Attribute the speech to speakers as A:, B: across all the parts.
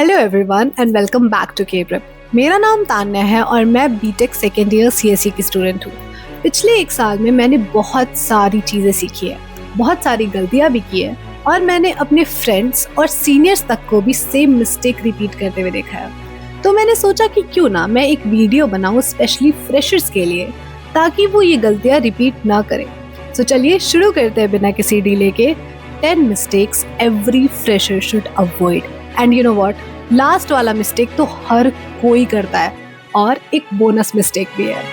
A: Hello everyone and welcome back to K prep. मेरा नाम तान्या है और मैं बीटेक सेकेंड ईयर सीएससी की स्टूडेंट हूँ। पिछले एक साल में मैंने बहुत सारी चीज़ें सीखी है, बहुत सारी गलतियाँ भी की है और मैंने अपने फ्रेंड्स और सीनियर्स तक को भी सेम मिस्टेक रिपीट करते हुए देखा है। तो मैंने सोचा कि क्यों ना मैं एक वीडियो बनाऊँ स्पेशली फ्रेशर्स के लिए, ताकि वो ये गलतियाँ रिपीट ना करें। तो चलिए शुरू करते हैं बिना किसी डिले के 10 mistakes every fresher should avoid. And you know what, last वाला मिस्टेक तो हर कोई करता है और एक बोनस मिस्टेक भी है।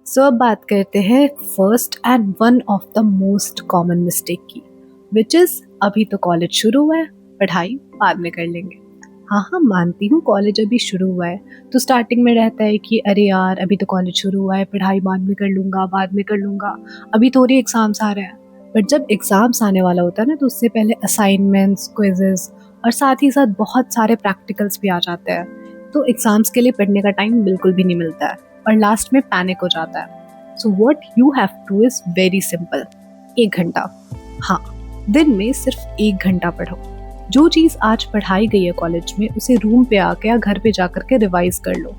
A: सो अब बात करते हैं first and one of the most common mistake की, विच इज अभी तो कॉलेज शुरू हुआ है, पढ़ाई बाद में कर लेंगे। हाँ, मानती हूँ कॉलेज अभी शुरू हुआ है तो स्टार्टिंग में रहता है कि अरे यार अभी तो कॉलेज शुरू हुआ है, पढ़ाई बाद में कर लूँगा, अभी थोड़ी एग्ज़ाम्स आ रहे हैं। बट जब एग्ज़ाम्स आने वाला होता है ना, तो उससे पहले असाइनमेंट्स, क्विजेस और साथ ही साथ बहुत सारे प्रैक्टिकल्स भी आ जाते हैं। तो एग्ज़ाम्स के लिए पढ़ने का टाइम बिल्कुल भी नहीं मिलता है और लास्ट में पैनिक हो जाता है। So what you have two is very simple, 1 घंटा। हाँ, दिन में सिर्फ 1 घंटा पढ़ो। जो चीज़ आज पढ़ाई गई है कॉलेज में, उसे रूम पे आके या घर पे जाकर के रिवाइज कर लो,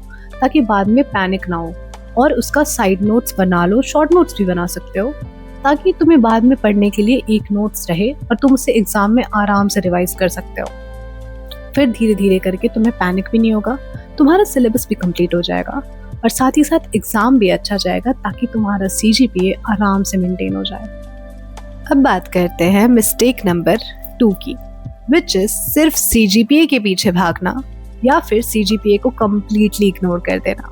A: ताकि बाद में पैनिक ना हो। और उसका साइड नोट्स बना लो, शॉर्ट नोट्स भी बना सकते हो, ताकि तुम्हें बाद में पढ़ने के लिए एक नोट्स रहे और तुम उसे एग्जाम में आराम से रिवाइज कर सकते हो। फिर धीरे धीरे करके तुम्हें पैनिक भी नहीं होगा, तुम्हारा सिलेबस भी कंप्लीट हो जाएगा और साथ ही साथ एग्जाम भी अच्छा जाएगा, ताकि तुम्हारा CGPA आराम से मेंटेन हो जाए। अब बात करते हैं मिस्टेक नंबर 2 की, विच इज सिर्फ CGPA के पीछे भागना या फिर CGPA को कम्प्लीटली इग्नोर कर देना।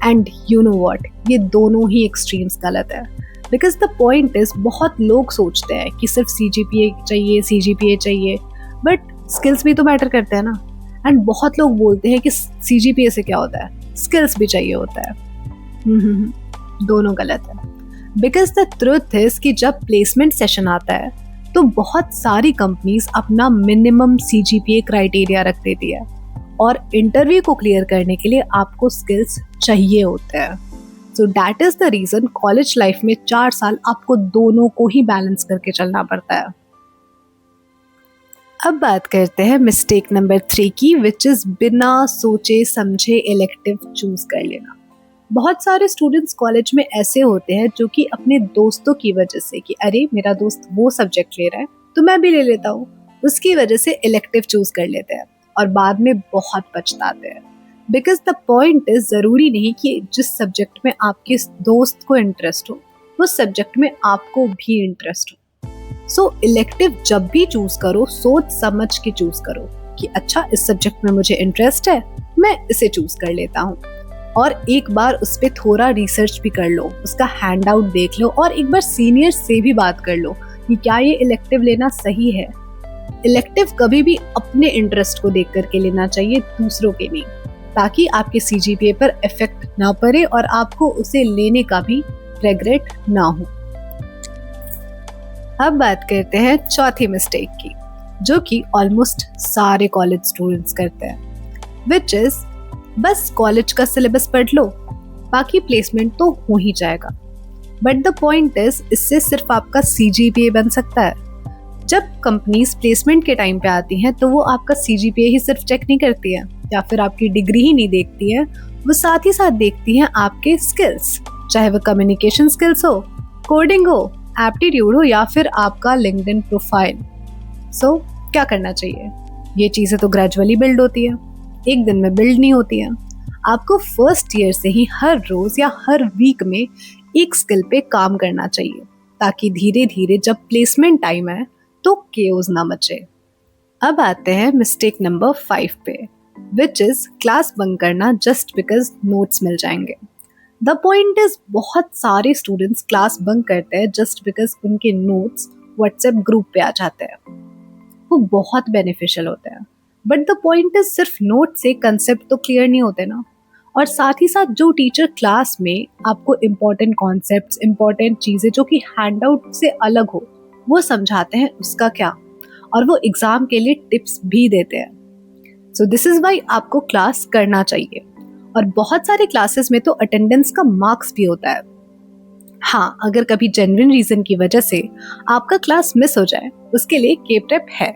A: एंड यू नो व्हाट, ये दोनों ही एक्सट्रीम्स गलत है। बिकॉज द पॉइंट इज, बहुत लोग सोचते हैं कि सिर्फ CGPA चाहिए, बट स्किल्स भी तो मैटर करते हैं ना। एंड बहुत लोग बोलते हैं कि CGPA से क्या होता है, स्किल्स भी चाहिए होता है। दोनों गलत है। बिकॉज द ट्रुथ इज कि जब प्लेसमेंट सेशन आता है तो बहुत सारी कंपनीज अपना मिनिमम CGPA क्राइटेरिया रख देती है और इंटरव्यू को क्लियर करने के लिए आपको स्किल्स चाहिए होते हैं। So that is the reason college life में 4 साल आपको दोनों को ही बैलेंस करके चलना पड़ता है। अब बात करते हैं मिस्टेक नंबर 3 की, विच इज बिना सोचे समझे इलेक्टिव चूज कर लेना। बहुत सारे स्टूडेंट्स कॉलेज में ऐसे होते हैं जो कि अपने दोस्तों की वजह से, कि अरे मेरा दोस्त वो सब्जेक्ट ले रहा है तो मैं भी ले लेता हूँ, उसकी वजह से इलेक्टिव चूज कर लेते हैं और बाद में बहुत पछताते हैं। बिकॉज द पॉइंट इज, जरूरी नहीं कि जिस सब्जेक्ट में आपके दोस्त को इंटरेस्ट हो उस सब्जेक्ट में आपको भी इंटरेस्ट हो। सो इलेक्टिव जब भी चूज करो, सोच समझ के चूज करो कि अच्छा इस सब्जेक्ट में मुझे इंटरेस्ट है, मैं इसे चूज कर लेता हूँ। और एक बार उस पर थोड़ा रिसर्च भी कर लो, उसका हैंड आउट देख लो और एक बार सीनियर से भी बात कर लो कि क्या ये इलेक्टिव लेना सही है। इलेक्टिव कभी भी अपने इंटरेस्ट को देख करके लेना चाहिए, दूसरों के नहीं, ताकि आपके CGPA पर इफेक्ट ना पड़े और आपको उसे लेने का भी रिग्रेट ना हो। अब बात करते हैं चौथी मिस्टेक की, जो कि ऑलमोस्ट सारे कॉलेज स्टूडेंट्स करते हैं, विच इज बस कॉलेज का सिलेबस पढ़ लो, बाकी प्लेसमेंट तो हो ही जाएगा। बट द पॉइंट इज, इससे सिर्फ आपका CGPA बन सकता है। जब कंपनीज प्लेसमेंट के टाइम पे आती हैं तो वो आपका CGPA ही सिर्फ चेक नहीं करती है या फिर आपकी डिग्री ही नहीं देखती है, वो साथ ही साथ देखती हैं आपके स्किल्स, चाहे वो कम्युनिकेशन स्किल्स हो, कोडिंग हो, एप्टीट्यूड हो या फिर आपका लिंक्डइन प्रोफाइल। सो क्या करना चाहिए? ये चीज़ें तो ग्रेजुअली बिल्ड होती है, एक दिन में बिल्ड नहीं होती है। आपको फर्स्ट ईयर से ही हर रोज या हर वीक में एक स्किल पे काम करना चाहिए, ताकि धीरे धीरे जब प्लेसमेंट टाइम है तो केओस ना मचे। अब आते हैं मिस्टेक नंबर 5 पे, विच इज क्लास बंक करना जस्ट बिकॉज नोट्स मिल जाएंगे। द पॉइंट इज, बहुत सारे स्टूडेंट्स क्लास बंक करते हैं जस्ट बिकॉज उनके नोट्स व्हाट्सएप ग्रुप पे आ जाते हैं। वो बहुत बेनिफिशियल होते हैं, बट द पॉइंट इज, सिर्फ नोट से कंसेप्ट तो क्लियर नहीं होते ना। और साथ ही साथ जो टीचर क्लास में आपको इम्पोर्टेंट कॉन्सेप्ट्स, इम्पोर्टेंट चीज़ें जो कि हैंड आउट से अलग हो वो समझाते हैं, उसका क्या, और वो एग्जाम के लिए टिप्स भी देते हैं। सो दिस इज वाई आपको क्लास करना चाहिए। और बहुत सारे क्लासेस में तो अटेंडेंस का मार्क्स भी होता है। हाँ, अगर कभी जेन्युइन रीजन की वजह से आपका क्लास मिस हो जाए, उसके लिए केप्रेप है।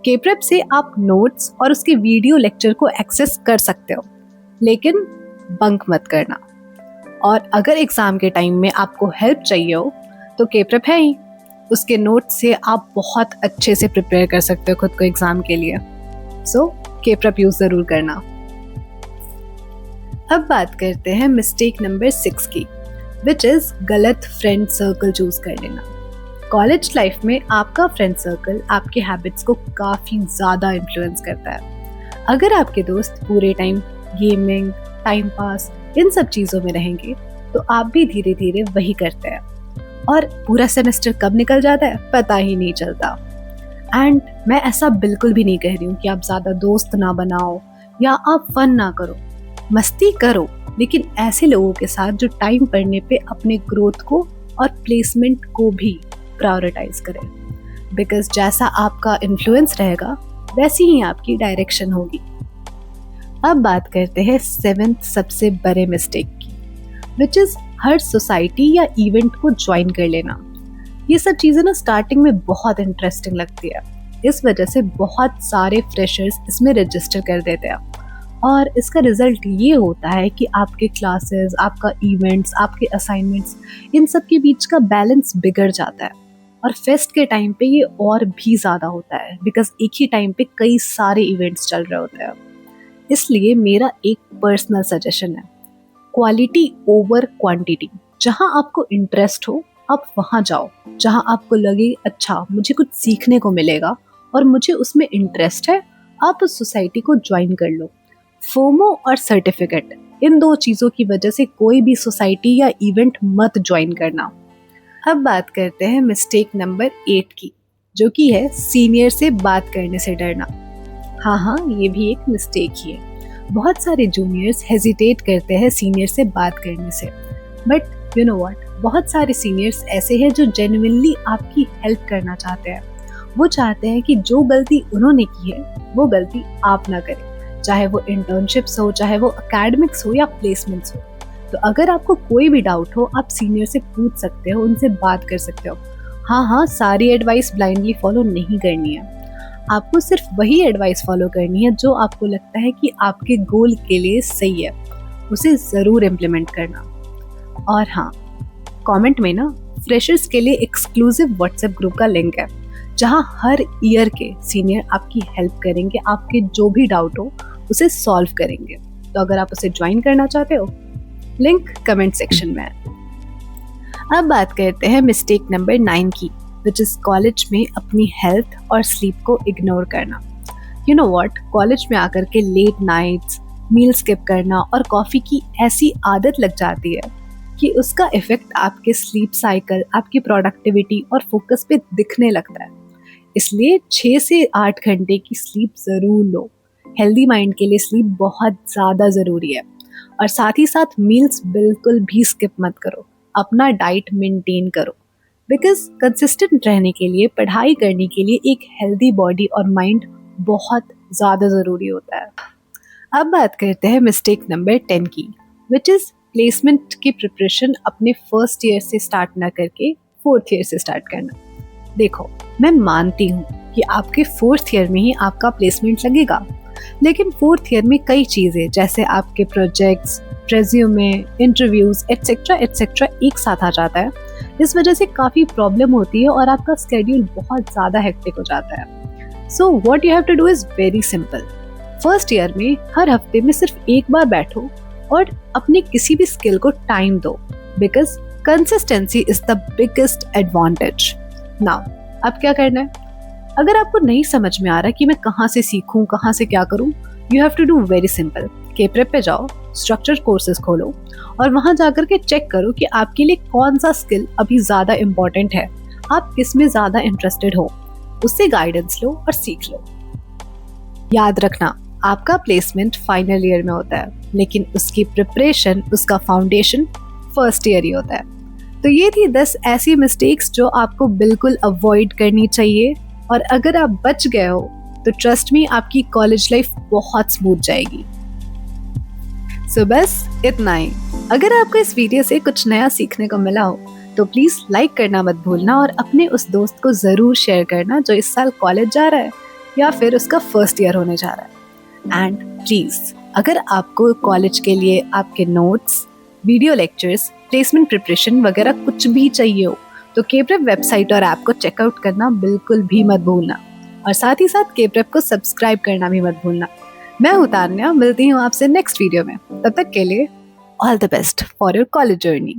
A: केप्रेप से आप नोट्स और उसके वीडियो लेक्चर को एक्सेस कर सकते हो, लेकिन बंक मत करना। और अगर एग्जाम के टाइम में आपको हेल्प चाहिए हो तो केप्रेप है ही। उसके नोट्स से आप बहुत अच्छे से प्रिपेयर कर सकते हो खुद को एग्जाम के लिए। सो केप्रेप यूज जरूर करना। अब बात करते हैं मिस्टेक नंबर 6 की, विच इज गलत फ्रेंड सर्कल चूज कर लेना। कॉलेज लाइफ में आपका फ्रेंड सर्कल आपके हैबिट्स को काफी ज्यादा इन्फ्लुएंस करता है। अगर आपके दोस्त पूरे टाइम गेमिंग, टाइम पास, इन सब चीजों में रहेंगे तो आप भी धीरे धीरे वही करते हैं और पूरा सेमेस्टर कब निकल जाता है पता ही नहीं चलता। एंड मैं ऐसा बिल्कुल भी नहीं कह रही हूँ कि आप ज्यादा दोस्त ना बनाओ या आप फन ना करो, मस्ती करो, लेकिन ऐसे लोगों के साथ जो टाइम पढ़ने पे अपने ग्रोथ को और प्लेसमेंट को भी प्रायोरिटाइज करें। बिकॉज जैसा आपका इन्फ्लुएंस रहेगा वैसी ही आपकी डायरेक्शन होगी। अब बात करते हैं 7th सबसे बड़े मिस्टेक की, विच इज हर सोसाइटी या इवेंट को ज्वाइन कर लेना। ये सब चीज़ें ना स्टार्टिंग में बहुत इंटरेस्टिंग लगती है, इस वजह से बहुत सारे फ्रेशर्स इसमें रजिस्टर कर देते हैं और इसका रिजल्ट ये होता है कि आपके क्लासेस, आपका इवेंट्स, आपके असाइनमेंट्स, इन सब के बीच का बैलेंस बिगड़ जाता है। और फेस्ट के टाइम पे ये और भी ज़्यादा होता है बिकॉज एक ही टाइम पे कई सारे इवेंट्स चल रहे होते हैं। इसलिए मेरा एक पर्सनल सजेशन है, क्वालिटी ओवर क्वांटिटी। जहाँ आपको इंटरेस्ट हो आप वहाँ जाओ, जहाँ आपको लगे अच्छा मुझे कुछ सीखने को मिलेगा और मुझे उसमें इंटरेस्ट है, आप उस सोसाइटी को ज्वाइन कर लो। फोमो और सर्टिफिकेट, इन दो चीज़ों की वजह से कोई भी सोसाइटी या इवेंट मत ज्वाइन करना। अब बात करते हैं मिस्टेक नंबर 8 की, जो कि है सीनियर से बात करने से डरना। हाँ, ये भी एक मिस्टेक ही है। बहुत सारे जूनियर्स हेजिटेट करते हैं सीनियर से बात करने से, बट यू नो व्हाट, बहुत सारे सीनियर्स ऐसे हैं जो जेन्युइनली आपकी हेल्प करना चाहते हैं। वो चाहते हैं कि जो गलती उन्होंने की है वो गलती आप ना करें, चाहे वो इंटर्नशिप्स हो, चाहे वो एकेडमिक्स हो या प्लेसमेंट्स हो। तो अगर आपको कोई भी डाउट हो आप सीनियर से पूछ सकते हो, उनसे बात कर सकते हो। हाँ, सारी एडवाइस ब्लाइंडली फॉलो नहीं करनी है, आपको सिर्फ वही एडवाइस फॉलो करनी है जो आपको लगता है कि आपके गोल के लिए सही है, उसे ज़रूर इम्प्लीमेंट करना। और हाँ, कमेंट में ना फ्रेशर्स के लिए एक्सक्लूसिव व्हाट्सएप ग्रुप का लिंक है, जहाँ हर ईयर के सीनियर आपकी हेल्प करेंगे, आपके जो भी डाउट हो उसे सॉल्व करेंगे। तो अगर आप उसे ज्वाइन करना चाहते हो, लिंक कमेंट सेक्शन में है। अब बात करते हैं मिस्टेक नंबर 9 की, विच इज कॉलेज में अपनी हेल्थ और स्लीप को इग्नोर करना। यू नो व्हाट, कॉलेज में आकर के लेट नाइट्स, मील स्किप करना और कॉफ़ी की ऐसी आदत लग जाती है कि उसका इफेक्ट आपके स्लीप साइकिल, आपकी प्रोडक्टिविटी और फोकस पे दिखने लगता है। इसलिए 6 से 8 घंटे की स्लीप ज़रूर लो। हेल्दी माइंड के लिए स्लीप बहुत ज़्यादा ज़रूरी है। और साथ ही साथ मील्स बिल्कुल भी स्किप मत करो, अपना डाइट मेंटेन करो। बिकॉज कंसिस्टेंट रहने के लिए, पढ़ाई करने के लिए एक हेल्दी बॉडी और माइंड बहुत ज़्यादा ज़रूरी होता है। अब बात करते हैं मिस्टेक नंबर 10 की, विच इज़ प्लेसमेंट की प्रिपरेशन अपने फर्स्ट ईयर से स्टार्ट ना करके 4th ईयर से स्टार्ट करना। देखो, मैं मानती हूँ कि आपके 4th ईयर में ही आपका प्लेसमेंट लगेगा, लेकिन 4th ईयर में कई चीज़ें जैसे आपके projects, resume, interviews etcetera etcetera एक साथ आ जाता है। इस वजह से काफ़ी प्रॉब्लम होती है और आपका स्केड्यूल बहुत ज़्यादा हेक्टिक हो जाता है। So what you have to do is very simple. First year में हर हफ्ते में सिर्फ एक बार बैठो और अपने किसी भी स्किल को टाइम दो, because consistency is the biggest advantage. Now अब क्या करना है? अगर आपको नहीं समझ में आ रहा कि मैं कहाँ से सीखूं, कहाँ से क्या करूं, you have to do very simple. केप्रेप पे जाओ, स्ट्रक्चर कोर्सेज खोलो और वहां जाकर के चेक करो कि आपके लिए कौन सा स्किल अभी ज़्यादा इम्पोर्टेंट है, आप किस में ज़्यादा इंटरेस्टेड हो, उससे गाइडेंस लो और सीख लो। याद रखना, आपका प्लेसमेंट फाइनल ईयर में होता है, लेकिन उसकी प्रिपरेशन, उसका फाउंडेशन फर्स्ट ईयर ही होता है। तो ये थी 10 ऐसी मिस्टेक्स जो आपको बिल्कुल अवॉइड करनी चाहिए, और अगर आप बच गए हो तो ट्रस्ट मी, आपकी कॉलेज लाइफ बहुत स्मूथ जाएगी। सो बस इतना ही। अगर आपको इस वीडियो से कुछ नया सीखने को मिला हो तो प्लीज़ लाइक करना मत भूलना और अपने उस दोस्त को ज़रूर शेयर करना जो इस साल कॉलेज जा रहा है या फिर उसका फर्स्ट ईयर होने जा रहा है। एंड प्लीज़ अगर आपको कॉलेज के लिए आपके notes, video lectures, placement preparation वगैरह कुछ भी चाहिए हो तो केप्रेप वेबसाइट और ऐप को चेकआउट करना बिल्कुल भी मत भूलना और साथ ही साथ केप्रेप को सब्सक्राइब करना भी मत भूलना। मैं हूँ तान्या, मिलती हूँ आपसे नेक्स्ट वीडियो में। तब तक के लिए all the best for your college journey.